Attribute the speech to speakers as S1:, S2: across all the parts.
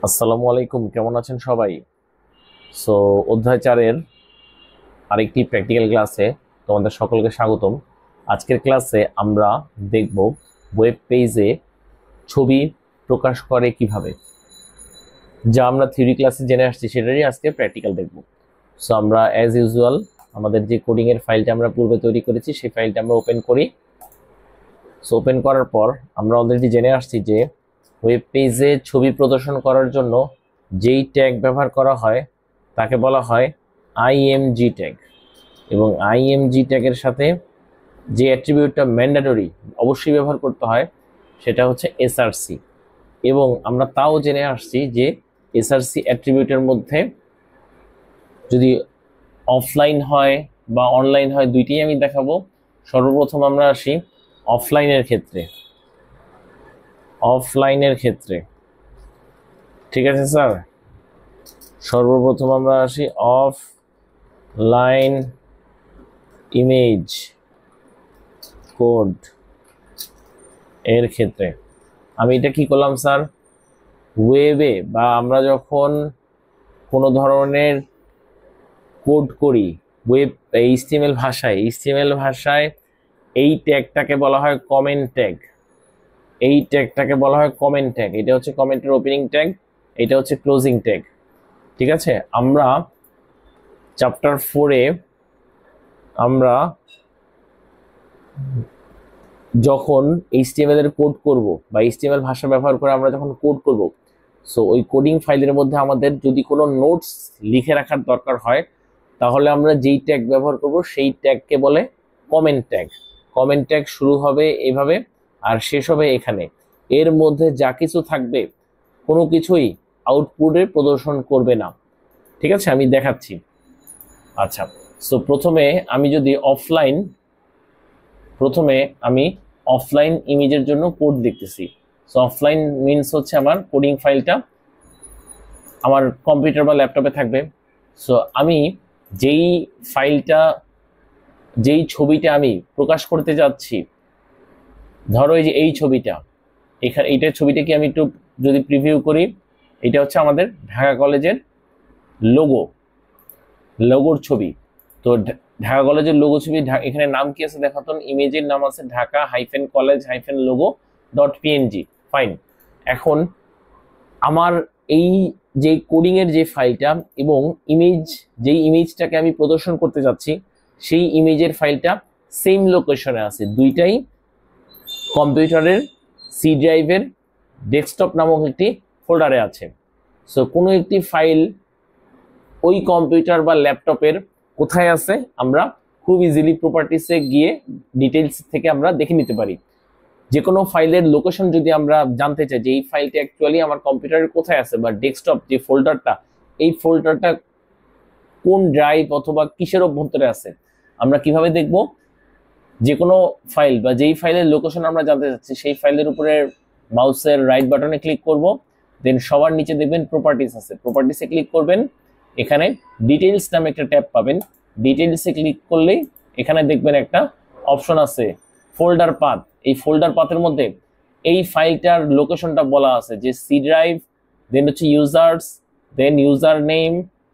S1: আসসালামু আলাইকুম, কেমন আছেন সবাই? সো অধ্যায় 4-এর আরেকটি প্র্যাকটিক্যাল ক্লাসে তোমাদের সকলকে স্বাগতম। আজকের ক্লাসে আমরা দেখব ওয়েব পেজে ছবি প্রকাশ করে কিভাবে, যা আমরা থিওরি ক্লাসে জেনে আসছি সেটারই আজকে প্র্যাকটিক্যাল দেখব। সো আমরা অ্যাজ ইউজুয়াল আমাদের যে কোডিং এর ফাইলটা আমরা পূর্বে তৈরি করেছি সেই ফাইলটা আমরা ওপেন করি। সো ওপেন করার পর আমরা অলরেডি জেনে আসছি যে ওয়েব পেজে ছবি প্রদর্শন করার জন্য যেই ট্যাগ ব্যবহার করা হয় তাকে বলা হয় আইএমজি ট্যাগ, এবং আইএমজি ট্যাগের সাথে যে অ্যাট্রিবিউটটা ম্যান্ডেটরি অবশ্যই ব্যবহার করতে হয় সেটা হচ্ছে এসআরসি। এবং আমরা তাও জেনে আসছি যে এসআরসি অ্যাট্রিবিউটের মধ্যে যদি অফলাইন হয় বা অনলাইন হয় দুইটাই আমি দেখাবো। সর্বপ্রথম আমরা আসি অফলাইনের ক্ষেত্রে। ঠিক আছে স্যার, সর্বপ্রথম আমরা আসি অফলাইন ইমেজ কোড এর ক্ষেত্রে। আমি এটা কি করলাম স্যার, ওয়েবে বা আমরা যখন কোনো ধরনের কোড করি ওয়েব এইচটিএমএল ভাষায় এই ট্যাগটাকে বলা হয় কমেন্ট ট্যাগ। এটা হচ্ছে কমেন্টের ওপেনিং ট্যাগ, এটা হচ্ছে ক্লোজিং ট্যাগ। ঠিক আছে, আমরা চ্যাপ্টার 4-এ আমরা যখন এইচটিএমএল এর কোড করব বা এইচটিএমএল ভাষা ব্যবহার করে আমরা যখন কোড করব, সো ওই কোডিং ফাইলের মধ্যে আমাদের যদি কোনো নোটস লিখে রাখার দরকার হয় তাহলে আমরা যেই ট্যাগ ব্যবহার করব সেই ট্যাগকে বলে কমেন্ট ট্যাগ। কমেন্ট ট্যাগ শুরু হবে এভাবে আর শেষ হবে এখানে। এর মধ্যে যা কিছু থাকবে কোনো কিছুই আউটপুটে প্রদর্শন করবে না। ঠিক আছে, আমি দেখাচ্ছি। আচ্ছা, সো প্রথমে আমি অফলাইন ইমেজের জন্য কোড লিখতেছি। সো অফলাইন মিনস হচ্ছে আমার কোডিং ফাইলটা আমার কম্পিউটার বা ল্যাপটপে থাকবে। সো আমি যেই ফাইলটা যেই ছবিটা আমি প্রকাশ করতে যাচ্ছি, ধরো এই যে এই ছবিটা, এখানে এইটার ছবিটাকে আমি একটু যদি প্রিভিউ করি, এটা হচ্ছে আমাদের ঢাকা কলেজের লোগোর ছবি। তো ঢাকা কলেজের লোগো ছবি, এখানে নাম কি আছে দেখাতো, ইমেজের নাম আছে ঢাকা-কলেজ-লোগো.png। ফাইন। এখন আমার এই যে কোডিং এর যে ফাইলটা এবং যেই ইমেজটাকে আমি প্রদর্শন করতে যাচ্ছি সেই ইমেজের ফাইলটা সেম লোকেশনে আছে, দুইটাই কম্পিউটারের সি ড্রাইভের ডেস্কটপ নামক একটি ফোল্ডারে আছে। সো কোনো একটি ফাইল ওই কম্পিউটার বা ল্যাপটপের কোথায় আছে আমরা খুব ইজিলি প্রপার্টিসে গিয়ে ডিটেইলস থেকে আমরা দেখে নিতে পারি। যে কোনো ফাইলের লোকেশন যদি আমরা জানতে চাই যে এই ফাইলটা অ্যাকচুয়ালি আমার কম্পিউটারের কোথায় আছে বা ডেস্কটপ যে ফোল্ডারটা, এই ফোল্ডারটা কোন ড্রাইভ অথবা কিসের অভ্যন্তরে আছে, আমরা কিভাবে দেখব? যে কোনো ফাইল বা যেই ফাইলের লোকেশন আমরা জানতে চাচ্ছি সেই ফাইলের উপরে মাউসের রাইট বাটনে ক্লিক করব, দেন সবার নিচে দেখবেন প্রপার্টিস আছে, প্রপার্টিসে ক্লিক করবেন। এখানে ডিটেইলস নামে একটা ট্যাব পাবেন, ডিটেইলসে ক্লিক করলেই এখানে দেখবেন একটা অপশন আছে ফোল্ডার পাথ। এই ফোল্ডার পাথের মধ্যে এই ফাইলটার লোকেশনটা বলা আছে যে সি ড্রাইভ, দেন হচ্ছে ইউজার্স, দেন ইউজার নেম,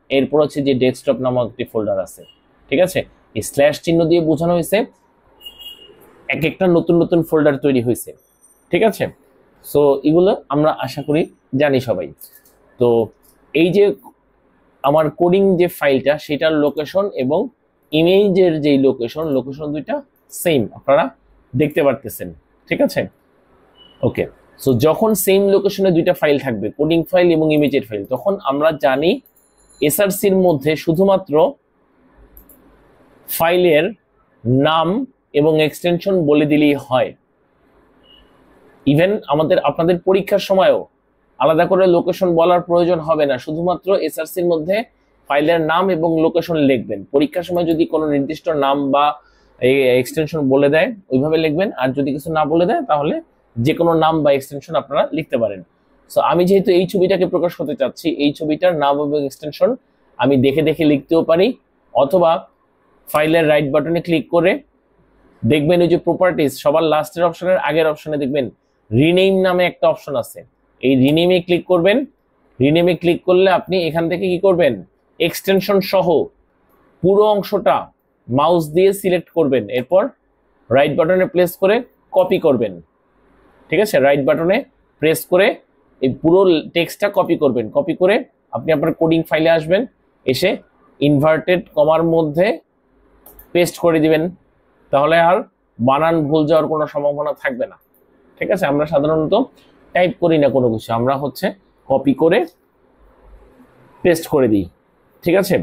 S1: এরপর হচ্ছে যে ডেস্কটপ নামক একটি ফোল্ডার আছে। ঠিক আছে, এই স্ল্যাশ চিহ্ন দিয়ে বোঝানো হয়েছে এক একটা নতুন নতুন ফোল্ডার তৈরি হয়েছে। ঠিক আছে, সো এগুলো আমরা আশা করি জানি সবাই। তো এই যে আমার কোডিং যে ফাইলটা সেটার লোকেশন এবং ইমেজের যে লোকেশন দুইটা সেম আপনারা দেখতে পারতেছেন। ঠিক আছে, ওকে। সো যখন সেম লোকেশনে দুইটা ফাইল থাকবে, কোডিং ফাইল এবং ইমেজের ফাইল, তখন আমরা জানি এসআরসির মধ্যে শুধুমাত্র ফাইলের নাম এবং এক্সটেনশন বলে দিলেই হয়। ইভেন আপনাদের পরীক্ষার সময়ও আলাদা করে লোকেশন বলার প্রয়োজন হবে না, শুধুমাত্র এসআরসির মধ্যে ফাইলের নাম এবং লোকেশন লিখবেন। পরীক্ষার সময় যদি কোনো নির্দিষ্ট নাম বা এক্সটেনশন বলে দেয় ওইভাবে লিখবেন, আর যদি কিছু না বলে দেয় তাহলে যে কোনো নাম বা এক্সটেনশন আপনারা লিখতে পারেন। সো আমি যেহেতু এই ছবিটাকে প্রকাশ করতে চাচ্ছি, এই ছবিটার নাম এবং এক্সটেনশন আমি দেখে দেখে লিখতেও পারি, অথবা ফাইলের রাইট বাটনে ক্লিক করে দেখবেন ওই যে প্রপার্টিস সবার লাস্টের অপশনের আগের অপশনে দেখবেন রিনেম নামে একটা অপশন আছে, এই রিনেমে ক্লিক করবেন। রিনেমে ক্লিক করলে আপনি এখান থেকে কি করবেন, এক্সটেনশন সহ পুরো অংশটা মাউস দিয়ে সিলেক্ট করবেন, এরপর রাইট বাটনে প্রেস করে কপি করবেন। ঠিক আছে, রাইট বাটনে প্রেস করে এই পুরো টেক্সটটা কপি করবেন। কপি করে আপনি আপনার কোডিং ফাইলে আসবেন, এসে ইনভার্টেড কমার মধ্যে পেস্ট করে দিবেন, তাহলে আর বানান ভুল যাওয়ার কোনো সম্ভাবনা থাকবে না। ঠিক আছে, আমরা সাধারণত টাইপ করি না কোনো কিছু, আমরা হচ্ছে কপি করে পেস্ট করে দিই। ঠিক আছে,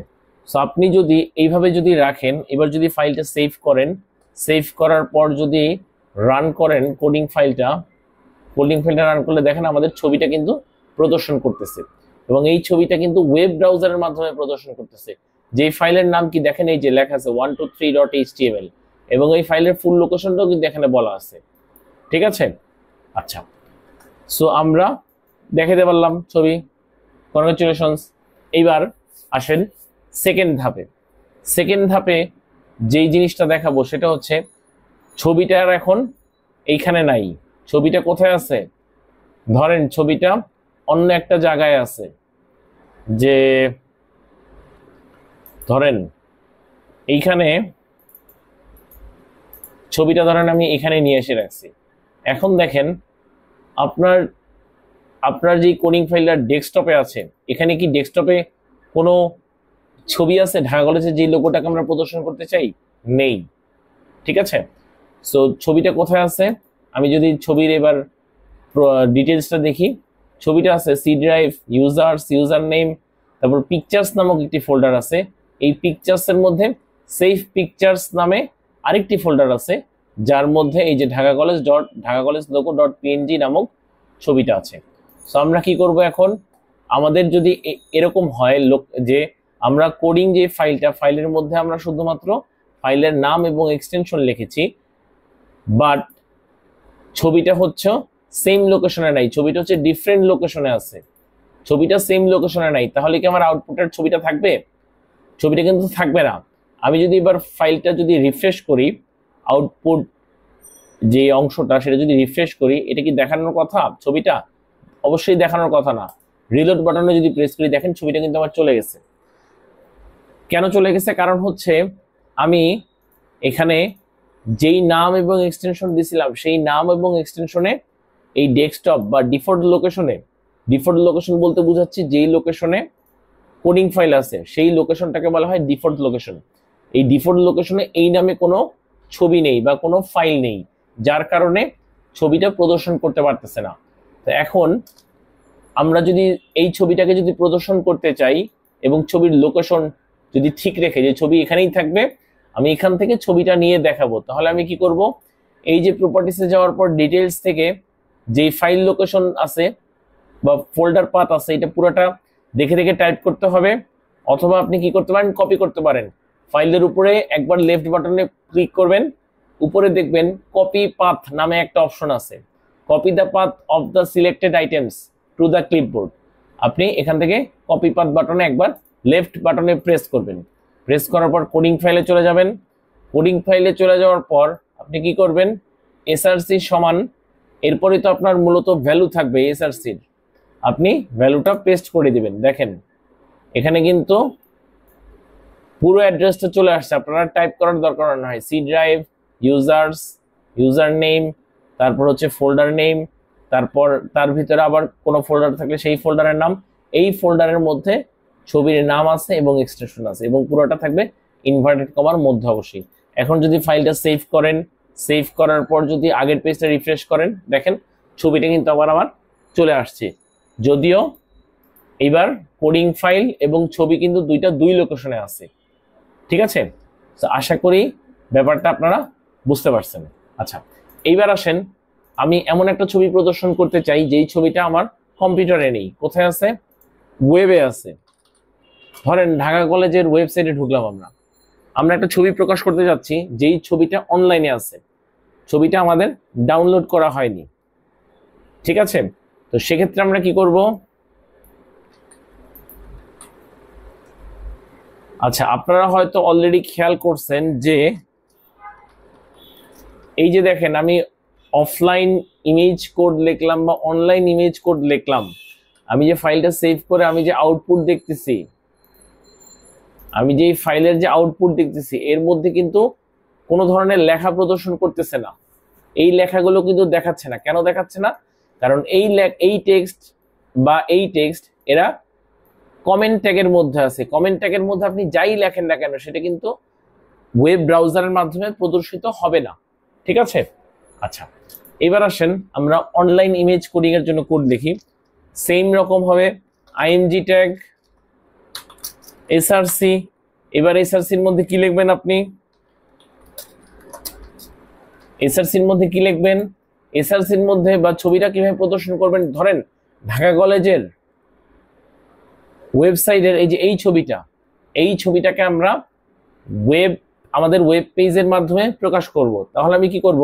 S1: সো আপনি যদি এইভাবে যদি রাখেন, এবার যদি ফাইলটা সেভ করেন, সেভ করার পর যদি রান করেন কোডিং ফাইলটা রান করলে দেখেন আমাদের ছবিটা কিন্তু প্রদর্শন করতেছে, এবং এই ছবিটা কিন্তু ওয়েব ব্রাউজারের মাধ্যমে প্রদর্শন করতেছে। যে ফাইলের নাম কি দেখেন, এই যে লেখা আছে 123.html, এবং এই ফাইলের ফুল লোকেশনটাও কিন্তু এখানে বলা আছে। ঠিক আছে, আচ্ছা, সো আমরা দেখাতে পারলাম ছবি, কনগ্রাচুলেশনস। এইবার আসেন সেকেন্ড ধাপে। সেকেন্ড ধাপে যেই জিনিসটা দেখাবো সেটা হচ্ছে ছবিটা আর এখন এইখানে নাই। ছবিটা কোথায় আছে, ধরেন ছবিটা অন্য একটা জায়গায় আছে, যে ধরেন এইখানে ছবিটা ধরেন আমি এখানে নিয়ে এসে রাখছি। এখন দেখেন আপনার আপনার যে কোডিং ফাইলটা ডেস্কটপে আছে, এখানে কি ডেস্কটপে কোনো ছবি আছে ঢাকা কলেজের যে লোগোটাকে আমরা প্রদর্শন করতে চাই? নেই। ঠিক আছে, সো ছবিটা কোথায় আছে, আমি যদি ছবির এবার ডিটেলসটা দেখি, ছবিটা আছে C drive, users, user name, তারপর পিকচার্স নামক একটি ফোল্ডার আছে। এই পিকচার্সের মধ্যে সেভ পিকচার্স নামে আরেকটি ফোল্ডার আছে, যার মধ্যে এই যে Dhaka college logo dot PNG নামক ছবিটা আছে। সো আমরা কি করব এখন, আমাদের যদি এরকম হয় যে আমরা কোডিং যে ফাইলের মধ্যে আমরা শুধুমাত্র ফাইলের নাম এবং এক্সটেনশন লিখেছি, বাট ছবিটা হচ্ছে সেম লোকেশনে নাই, ছবিটা হচ্ছে ডিফারেন্ট লোকেশনে আছে, ছবিটা সেম লোকেশনে নাই, তাহলে কি আমার আউটপুটের ছবিটা থাকবে? ছবিটা কিন্তু থাকবে না। আমি যদি এবার ফাইলটা যদি রিফ্রেশ করি, আউটপুট যে অংশটা সেটা যদি রিফ্রেশ করি, এটা কি দেখানোর কথা ছবিটা? অবশ্যই দেখানোর কথা না। রিলোড বাটনে যদি প্রেস করি, দেখেন ছবিটা কিন্তু আমার চলে গেছে। কেন চলে গেছে? কারণ হচ্ছে আমি এখানে যেই নাম এবং এক্সটেনশন দিয়েছিলাম, সেই নাম এবং এক্সটেনশনে এই ডেস্কটপ বা ডিফল্ট লোকেশন বলতে বোঝাচ্ছি যেই লোকেশনে কোডিং ফাইল আছে সেই লোকেশনটাকে বলা হয় ডিফল্ট লোকেশন। এই ডিফল্ট লোকেশনে এই নামে কোনো ছবি নেই বা কোনো ফাইল নেই, যার কারণে ছবিটা প্রদর্শন করতে পারতেছে না। তো এখন আমরা যদি এই ছবিটাকে যদি প্রদর্শন করতে চাই এবং ছবির লোকেশন যদি ঠিক রেখে যে ছবি এখানেই থাকবে, আমি এখান থেকে ছবিটা নিয়ে দেখাবো, তাহলে আমি কি করব, এই যে প্রপার্টিসে যাওয়ার পর ডিটেলস থেকে যেই ফাইল লোকেশন আছে বা ফোল্ডার পাথ আছে, এটা পুরোটা দেখে দেখে টাইপ করতে হবে, অথবা আপনি কি করতে পারেন, কপি করতে পারেন। ফাইলের উপরে একবার লেফট বাটনে ক্লিক করবেন, উপরে দেখবেন কপি পাথ নামে একটা অপশন আছে, copy the path of the selected items to the clipboard. আপনি এখান থেকে কপি পাথ বাটনে একবার লেফট বাটনে প্রেস করবেন, প্রেস করার পর কোডিং ফাইলে চলে যাবেন। কোডিং ফাইলে চলে যাওয়ার পর আপনি কি করবেন, এসআরসি সমান, এরপরে তো আপনার মূলত ভ্যালু থাকবে এসআরসির, আপনি ভ্যালুটা পেস্ট করে দিবেন। দেখেন এখানে কিন্তু পুরো অ্যাড্রেসটা চলে আসছে, আপনারা টাইপ করার দরকার নয়। C drive, users, user name, তারপর হচ্ছে ফোল্ডার নেম, তারপর তার ভিতরে আবার কোনো ফোল্ডার থাকলে সেই ফোল্ডারের নাম, এই ফোল্ডারের মধ্যে ছবির নাম আছে এবং এক্সটেনশন আছে, এবং পুরোটা থাকবে ইনভার্টেড কমার মধ্যে অবশ্যই। এখন যদি ফাইলটা সেভ করেন, সেভ করার পর যদি আগের পেজটা রিফ্রেশ করেন, দেখেন ছবিটা কিন্তু আবার চলে আসছে, যদিও এবার কোডিং ফাইল এবং ছবি কিন্তু দুই লোকেশনে আছে। ঠিক আছে, তো আশা করি ব্যাপারটা আপনারা বুঝতে পারছেন। আচ্ছা, এইবার আসেন, আমি এমন একটা ছবি প্রদর্শন করতে চাই যেই ছবিটা আমার কম্পিউটারে নেই। কোথায় আছে? ওয়েবে আছে। ধরেন ঢাকা কলেজের ওয়েবসাইটে ঢুকলাম, আমরা একটা ছবি প্রকাশ করতে যাচ্ছি যেই ছবিটা অনলাইনে আছে, ছবিটা আমাদের ডাউনলোড করা হয়নি। ঠিক আছে, তো সেক্ষেত্রে আমরা কি করব? আচ্ছা, আপনারা হয়তো অলরেডি খেয়াল করছেন যে এই যে দেখেন আমি অফলাইন ইমেজ কোড লিখলাম বা অনলাইন ইমেজ কোড লিখলাম, আমি যে ফাইলটা সেভ করে আমি যে আউটপুট দেখতেছি, আমি যে ফাইলের যে আউটপুট দেখতেছি এর মধ্যে কিন্তু কোনো ধরনের লেখা প্রদর্শন করতেছে না। এই লেখাগুলো কিন্তু দেখাচ্ছে না। কেন দেখাচ্ছে না? কারণ এই টেক্সট বা এই টেক্সট এরা কমেন্ট ট্যাগের মধ্যে আছে। কমেন্ট ট্যাগের মধ্যে আপনি যাই লেখেন না কেন সেটা কিন্তু ওয়েব ব্রাউজারের মাধ্যমে প্রদর্শিত হবে না। ঠিক আছে? আচ্ছা, এবার আসেন আমরা অনলাইন ইমেজ কোডিং এর জন্য কোড লিখি। সেম রকম হবে আইএমজি ট্যাগ, এসআরসি। এবার এসআরসির মধ্যে কি লিখবেন আপনি? এসআরসির মধ্যে কি লিখবেন? এসআরসির মধ্যে বা ছবিটা কিভাবে প্রদর্শন করবেন, ধরেন ঢাকা কলেজের ওয়েবসাইটের এই যে এই ছবিটাকে আমরা আমাদের ওয়েব পেজের মাধ্যমে প্রকাশ করব। তাহলে আমি কি করব?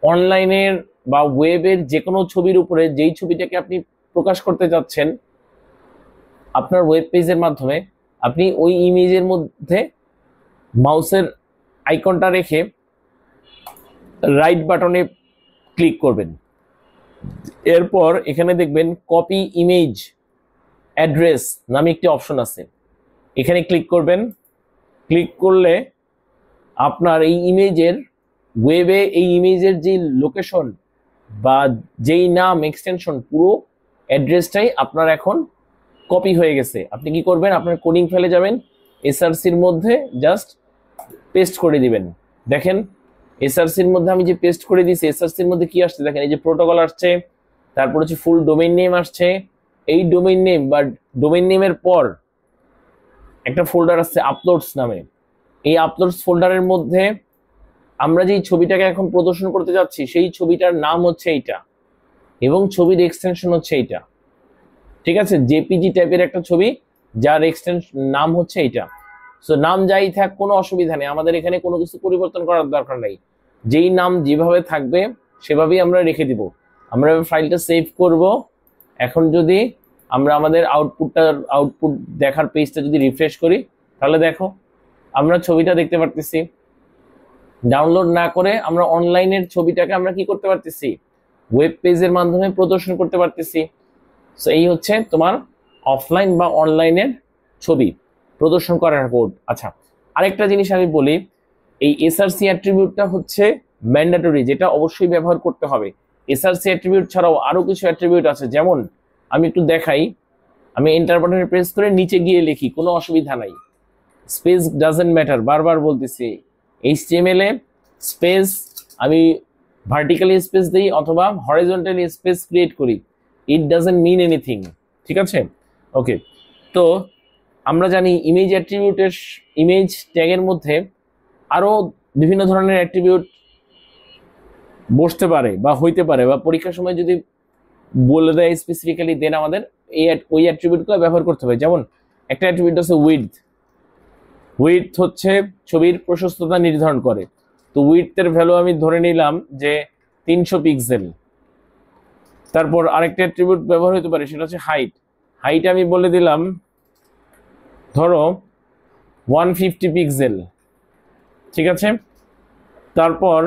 S1: অনলাইনের বা ওয়েবের যে কোনো ছবির উপরে যেই ছবিটাকে আপনি প্রকাশ করতে যাচ্ছেন আপনার ওয়েব পেজের মাধ্যমে, আপনি ওই ইমেজের মধ্যে মাউসের আইকনটা রেখে রাইট বাটনে ক্লিক করবেন। এরপর এখানে দেখবেন কপি ইমেজ অ্যাড্রেস নামে একটি অপশন আছে, এখানে ক্লিক করবেন। ক্লিক করলে আপনার এই ইমেজের ওয়েবে এই ইমেজের যে লোকেশন বা যেই নাম এক্সটেনশন পুরো অ্যাড্রেসটাই আপনার এখন কপি হয়ে গেছে। আপনি কি করবেন? আপনার কোডিং ফেলে যাবেন, এসআরসির মধ্যে জাস্ট পেস্ট করে দিবেন। দেখেন এসআরসির মধ্যে আমি যে পেস্ট করে দিয়েছি, এসআরসির মধ্যে কি আসছে দেখেন, এই যে প্রোটোকল আসছে, তারপর হচ্ছে ফুল ডোমেইন নেম আসছে। এই ডোমেইন নেম বা ডোমেইন নেমের পর একটা ফোল্ডার আসছে আপলোডস নামে। এই আপলোডস ফোল্ডারের মধ্যে আমরা যেই ছবিটাকে এখন প্রদর্শন করতে যাচ্ছি সেই ছবিটার নাম হচ্ছে এইটা এবং ছবির এক্সটেনশন হচ্ছে এইটা। ঠিক আছে? জেপিজি টাইপের একটা ছবি যার এক্সটেনশন নাম হচ্ছে এইটা। সো নাম যাই থাক কোনো অসুবিধা নেই, আমাদের এখানে কোনো কিছু পরিবর্তন করার দরকার নেই। যেই নাম যেভাবে থাকবে সেভাবেই আমরা রেখে দিব। আমরা ফাইলটা সেভ করব। এখন যদি আমরা আমাদের আউটপুট দেখার পেজটা যদি রিফ্রেশ করি তাহলে দেখো আমরা ছবিটা দেখতে পারতেছি। ডাউনলোড না করে আমরা অনলাইনের ছবিটাকে আমরা কি করতে পারতেছি? ওয়েব পেজের মাধ্যমে প্রদর্শন করতে পারতেছি। সো এই হচ্ছে তোমার অফলাইন বা অনলাইনের ছবি প্রদর্শন করার কোড। আচ্ছা, আরেকটা জিনিস আমি বলি, এই এসআরসি অ্যাট্রিবিউটটা হচ্ছে ম্যান্ডেটরি, যেটা অবশ্যই ব্যবহার করতে হবে। এসআরসি অ্যাট্রিবিউট ছাড়াও আরো কিছু অ্যাট্রিবিউট আছে, যেমন আমি একটু দেখাই। আমি এন্টার বাটনে প্রেস করে নিচে গিয়ে লিখি, কোনো অসুবিধা নাই। স্পেস ডাজেন্ট ম্যাটার, বারবার বলতেছি। এইচটিএমএল এ স্পেস আমি ভার্টিক্যালি স্পেস দিই অথবা হরিজন্টালি স্পেস ক্রিয়েট করি, ইট ডাজেন্ট মিন এনিথিং। ঠিক আছে? ওকে, তো আমরা জানি ইমেজ অ্যাট্রিবিউটের ইমেজ ট্যাগের মধ্যে আরো বিভিন্ন ধরনের অ্যাট্রিবিউট বসতে পারে বা হইতে পারে, বা পরীক্ষার সময় যদি বলে দেয় স্পেসিফিক্যালি, দেন আমাদের ওই অ্যাট্রিবিউটগুলো ব্যবহার করতে হবে। যেমন একটা অ্যাট্রিবিউট আছে উইডথ। উইডথ হচ্ছে ছবির প্রশস্ততা নির্ধারণ করে। তো উইডথের ভ্যালু আমি ধরে নিলাম যে 300 পিক্সেল। তারপর আরেকটা অ্যাট্রিবিউট ব্যবহার হতে পারে, সেটা হচ্ছে হাইট। হাইট আমি বলে দিলাম ধরো 150 পিক্সেল। ঠিক আছে? তারপর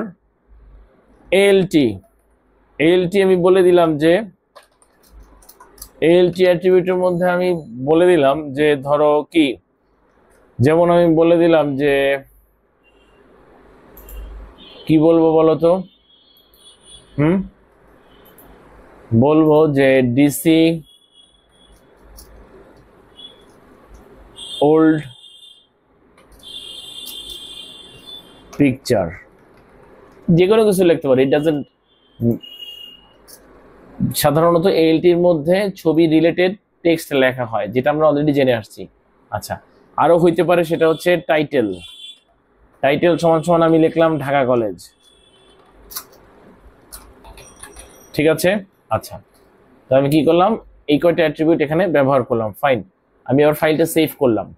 S1: এএলটি আমি বলে দিলাম যে এএলটি অ্যাট্রিবিউটের মধ্যে আমি বলে দিলাম যে ধরো কি, যেমন আমি বলে দিলাম যে কি বলবো বলতো, বলবো যে ডিসি ওল্ড পিকচার, যে কোনো কিছু লিখতে পারি। ইট ডাজেন্ট, সাধারণত এএলটির মধ্যে ছবি রিলেটেড টেক্সট লেখা হয়, যেটা আমরা অলরেডি জেনে আসছি। আচ্ছা, আরো হইতে পারে, সেটা হচ্ছে টাইটেল সমান সমান আমি লিখলাম ঢাকা কলেজ। ঠিক আছে? আচ্ছা, তো আমি কি করলাম, এই কয়টা অ্যাট্রিবিউট এখানে ব্যবহার করলাম। ফাইন, আমি আবার ফাইলটা সেভ করলাম।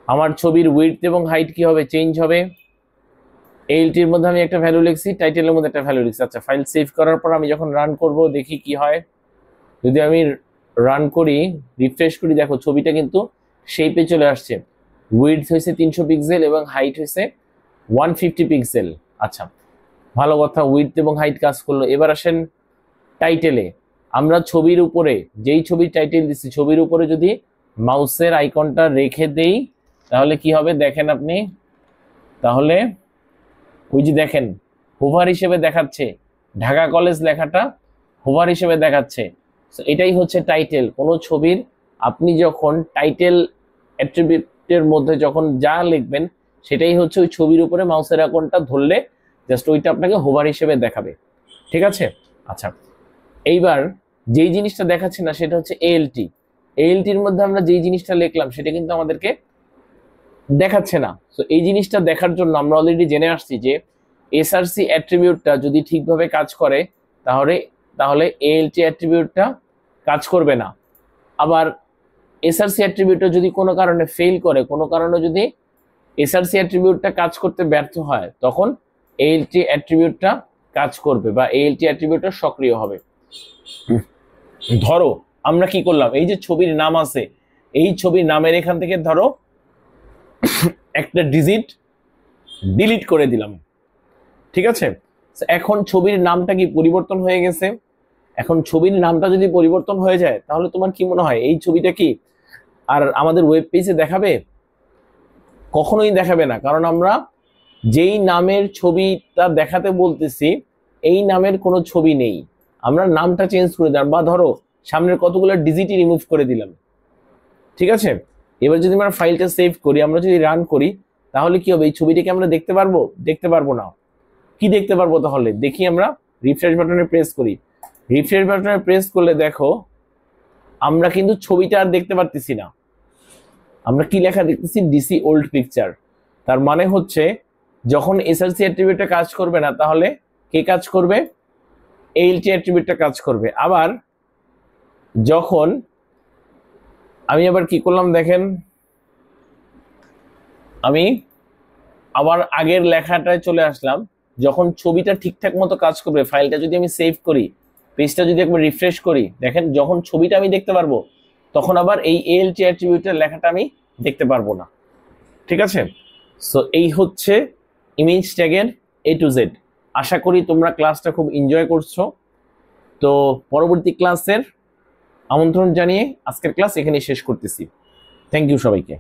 S1: আমার ছবির উইডথ এবং হাইট কি হবে? চেঞ্জ হবে। এএলটির মধ্যে আমি একটা ভ্যালু লিখছি, টাইটেলের মধ্যে একটা ভ্যালু লিখছি। আচ্ছা, ফাইল সেভ করার পর আমি যখন রান করব দেখি কি হয়। যদি আমি রান করি, রিফ্রেশ করি, দেখো ছবিটা কিন্তু শেপে চলে আসছে। উইডথ হয়েছে 300 পিক্সেল এবং হাইট হয়েছে 150 পিক্সেল। আচ্ছা, ভালো কথা, উইডথ এবং হাইট কাজ করলো। এবার আসেন টাইটেলে। আমরা ছবির উপরে যেই ছবির টাইটেল দিচ্ছি ছবির উপরে যদি মাউসের আইকনটা রেখে দেই তাহলে কি হবে দেখেন আপনি, তাহলে ওই যে দেখেন হোভার হিসেবে দেখাচ্ছে, ঢাকা কলেজ লেখাটা হোভার হিসেবে দেখাচ্ছে। এটাই হচ্ছে টাইটেল। কোনো ছবির আপনি যখন টাইটেল অ্যাট্রিবিউটের মধ্যে যখন যা লিখবেন সেটাই হচ্ছে ওই ছবির উপরে মাউসের আইকনটা ধরলে জাস্ট ওইটা আপনাকে হোভার হিসেবে দেখাবে। ঠিক আছে? আচ্ছা, এইবার যেই জিনিসটা দেখাচ্ছে না সেটা হচ্ছে এএলটি। এএলটির মধ্যে আমরা যেই জিনিসটা লিখলাম সেটা কিন্তু আমাদেরকে দেখাচ্ছে না। তো এই জিনিসটা দেখার জন্য আমরা অলরেডি জেনে আসছি যে এসআরসি অ্যাট্রিবিউটটা যদি ঠিকভাবে কাজ করে তাহলে তাহলে এএলটি অ্যাট্রিবিউটটা কাজ করবে না। আবার এসআরসি অ্যাট্রিবিউটটা যদি কোনো কারণে ফেল করে, কোনো কারণে যদি এসআরসি অ্যাট্রিবিউটটা কাজ করতে ব্যর্থ হয়, তখন এএলটি অ্যাট্রিবিউটটা কাজ করবে বা এএলটি অ্যাট্রিবিউটটা সক্রিয় হবে। ধরো আমরা কি করলাম, এই যে ছবির নাম আছে, এই ছবির নামের এখান থেকে ধরো একটা ডিজিট ডিলিট করে দিলাম। ঠিক আছে? এখন ছবির নামটা কি পরিবর্তন হয়ে গেছে? এখন ছবির নামটা যদি পরিবর্তন হয়ে যায় তাহলে তোমার কি মনে হয় এই ছবিটা কি আর আমাদের ওয়েব পেজে দেখাবে? কখনোই দেখাবে না, কারণ আমরা যেই নামের ছবিটা দেখাতে বলতেছি এই নামের কোনো ছবি নেই। আমরা নামটা চেঞ্জ করে দিলাম বা ধরো সামনের কতগুলো ডিজিটই রিমুভ করে দিলাম। ঠিক আছে? এবার যদি আমরা ফাইলটা সেভ করি, আমরা যদি রান করি তাহলে কি হবে? এই ছবিটাকে আমরা দেখতে পারবো? দেখতে পারবো না। কি দেখতে পারবো তাহলে? দেখি আমরা রিফ্রেশ বাটনে প্রেস করি। রিফ্রেশ বাটনে প্রেস করলে দেখো আমরা কিন্তু ছবিটা আর দেখতে পারতেছি না। আমরা কি লেখা দেখতেছি? DC old picture. তার মানে হচ্ছে যখন এসআরসি অ্যাট্রিবিউটটা কাজ করবে না তাহলে কে কাজ করবে? এএলটি অ্যাট্রিবিউটটা কাজ করবে। আবার যখন আমি আবার কি করলাম দেখেন, আমি আবার আগের লেখাটায় চলে আসলাম। যখন ছবিটা ঠিকঠাক মতো কাজ করবে, ফাইলটা যদি আমি সেভ করি, পেজটা যদি একবার রিফ্রেশ করি, দেখেন যখন ছবিটা আমি দেখতে পারবো তখন আবার এই এএলটি অ্যাট্রিবিউটের লেখাটা আমি দেখতে পারবো না। ঠিক আছে? সো এই হচ্ছে ইমেজ ট্যাগের A to Z। আশা করি তোমরা ক্লাসটা খুব এনজয় করছো। তো পরবর্তী ক্লাসের আমন্ত্রণ জানিয়ে আজকের ক্লাস এখানেই শেষ করতেছি। থ্যাংক ইউ সবাইকে।